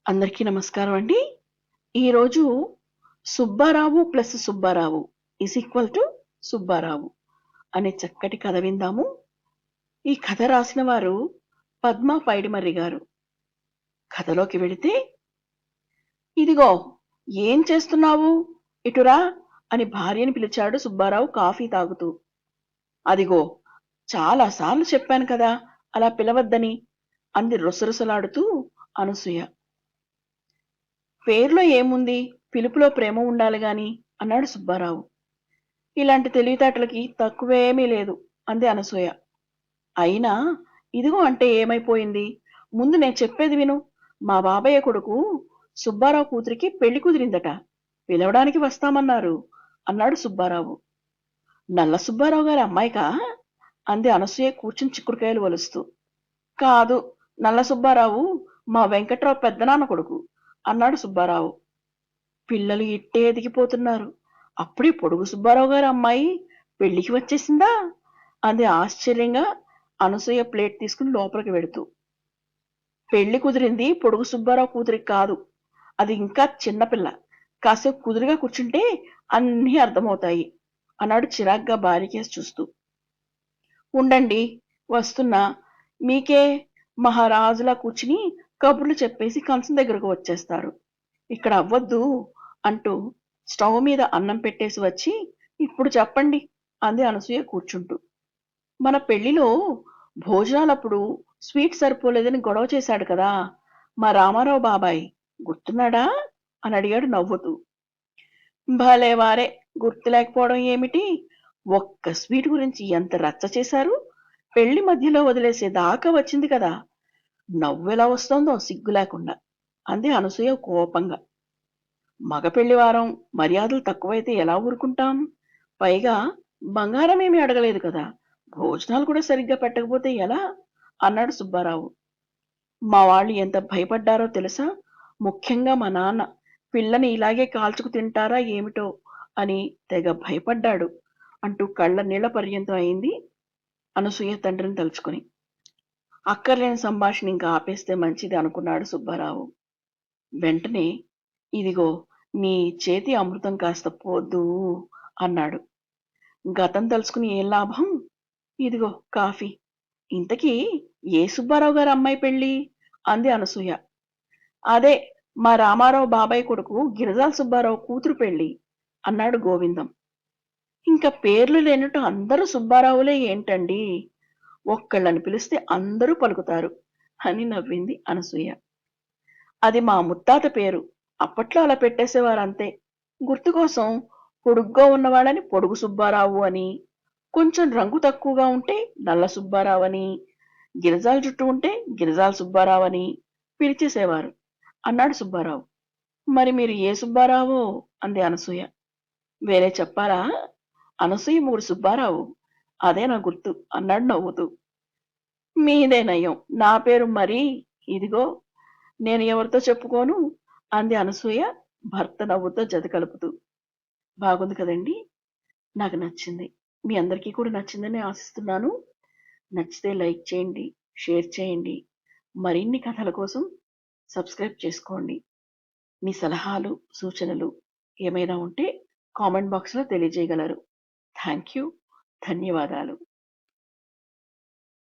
అందరికీ నమస్కారం అండి. ఈరోజు Subbarao plus Subbarao is equal to Subbarao అనే చక్కటి కథ విందాము. ఈ కథ రాసిన వారు పద్మ పైడిమర్రి గారు. కథలోకి వెళితే, ఇదిగో ఏం చేస్తున్నావు? ఇటురా అని భార్యని పిలిచాడు సుబ్బారావు కాఫీ తాగుతూ. అదిగో చాలాసార్లు చెప్పాను కదా అలా పిలవద్దని అంది రుసరుసలాడుతూ అనసూయ. పేర్లో ఏముంది, పిలుపులో ప్రేమ ఉండాలి గాని అన్నాడు సుబ్బారావు. ఇలాంటి తెలివితేటలకి తక్కువేమీ లేదు అంది అనసూయ. అయినా ఇదిగో అంటే ఏమైపోయింది? ముందు నేను చెప్పేది విను. మా బాబయ్య కొడుకు సుబ్బారావు కూతురికి పెళ్లి కుదిరిందట. పిలవడానికి వస్తామన్నారు అన్నాడు సుబ్బారావు. నల్ల సుబ్బారావు గారి అమ్మాయికా? అంది అనసూయ కూర్చుని చిక్కుడుకాయలు వలుస్తూ. కాదు, నల్ల సుబ్బారావు మా వెంకట్రావు పెద్దనాన్న కొడుకు అన్నాడు సుబ్బారావు. పిల్లలు ఇట్టే ఎదిగిపోతున్నారు. అప్పుడే పొడుగు సుబ్బారావు గారి అమ్మాయి పెళ్లికి వచ్చేసిందా? అంది ఆశ్చర్యంగా అనసూయ ప్లేట్ తీసుకుని లోపలికి వెడుతూ. పెళ్లి కుదిరింది పొడుగు సుబ్బారావు కూతురికి కాదు. అది ఇంకా చిన్నపిల్ల. కాసేపు కుదురుగా కూర్చుంటే అన్నీ అర్థమవుతాయి అన్నాడు చిరాగ్గా భార్యకేసి చూస్తూ. ఉండండి, వస్తున్నా. మీకే మహారాజులా కూర్చుని కబుర్లు చెప్పేసి కంచం దగ్గరకు వచ్చేస్తారు. ఇక్కడ అవ్వద్దు అంటూ స్టవ్ మీద అన్నం పెట్టేసి వచ్చి, ఇప్పుడు చెప్పండి అంది అనసూయ కూర్చుంటూ. మన పెళ్లిలో భోజనాలప్పుడు స్వీట్ సరిపోలేదని గొడవ చేశాడు కదా మా రామారావు బాబాయ్, గుర్తున్నాడా అని అడిగాడు నవ్వుతూ. భలే వారే, గుర్తు లేకపోవడం ఏమిటి? ఒక్క స్వీట్ గురించి ఎంత రచ్చ చేశారు. పెళ్లి మధ్యలో వదిలేసే దాకా వచ్చింది కదా. నవ్వెలా వస్తోందో సిగ్గు లేకుండా అంది అనసూయ కోపంగా. మగ పెళ్లివారం మర్యాదలు తక్కువైతే ఎలా ఊరుకుంటాం? పైగా బంగారం ఏమీ అడగలేదు కదా. భోజనాలు కూడా సరిగ్గా పెట్టకపోతే ఎలా అన్నాడు సుబ్బారావు. మా వాళ్ళు ఎంత భయపడ్డారో తెలుసా? ముఖ్యంగా మా నాన్న. పిల్లని ఇలాగే కాల్చుకు తింటారా ఏమిటో అని తెగ భయపడ్డాడు అంటూ కళ్ళ నీళ్ల పర్యంతం అయింది అనసూయ తండ్రిని తలుచుకుని. అక్కర్లేని సంభాషణ ఇంకా ఆపేస్తే మంచిది అనుకున్నాడు సుబ్బారావు. వెంటనే, ఇదిగో నీ చేతి అమృతం కాస్త పోద్దు అన్నాడు. గతం తలుచుకుని ఏం లాభం? ఇదిగో కాఫీ. ఇంతకీ ఏ సుబ్బారావు గారి అమ్మాయి పెళ్ళి అంది అనసూయ. అదే మా రామారావు బాబాయ్ కొడుకు గిరిజాల సుబ్బారావు కూతురు పెళ్ళి అన్నాడు గోవిందం. ఇంకా పేర్లు లేనట్టు అందరూ సుబ్బారావులే ఏంటండి? ఒక్కళ్ళని పిలిస్తే అందరూ పలుకుతారు అని నవ్వింది అనసూయ. అది మా ముత్తాత పేరు. అప్పట్లో అలా పెట్టేసేవారంతే. గుర్తు కోసం పొడుగ్గా ఉన్నవాళ్ళని పొడుగు సుబ్బారావు అని, కొంచెం రంగు తక్కువగా ఉంటే నల్ల సుబ్బారావు అని, గిరిజాల జుట్టు ఉంటే గిరిజాల సుబ్బారావు అని పిలిచేసేవారు అన్నాడు సుబ్బారావు. మరి మీరు ఏ సుబ్బారావో అంది అనసూయ. వేరే చెప్పాలా? అనసూయ మూడు సుబ్బారావు. అదే నా గుర్తు అన్నాడు నవ్వుతూ. మీదే నయం, నా పేరు మరీ. ఇదిగో నేను ఎవరితో చెప్పుకోను అంది అనసూయ భర్త నవ్వుతో జత కలుపుతూ. బాగుంది కదండి? నాకు నచ్చింది. మీ అందరికీ కూడా నచ్చిందని ఆశిస్తున్నాను. నచ్చితే లైక్ చేయండి, షేర్ చేయండి. మరిన్ని కథల కోసం సబ్స్క్రైబ్ చేసుకోండి. మీ సలహాలు, సూచనలు ఏమైనా ఉంటే కామెంట్ బాక్స్లో తెలియజేయగలరు. Thank you. ధన్యవాదాలు.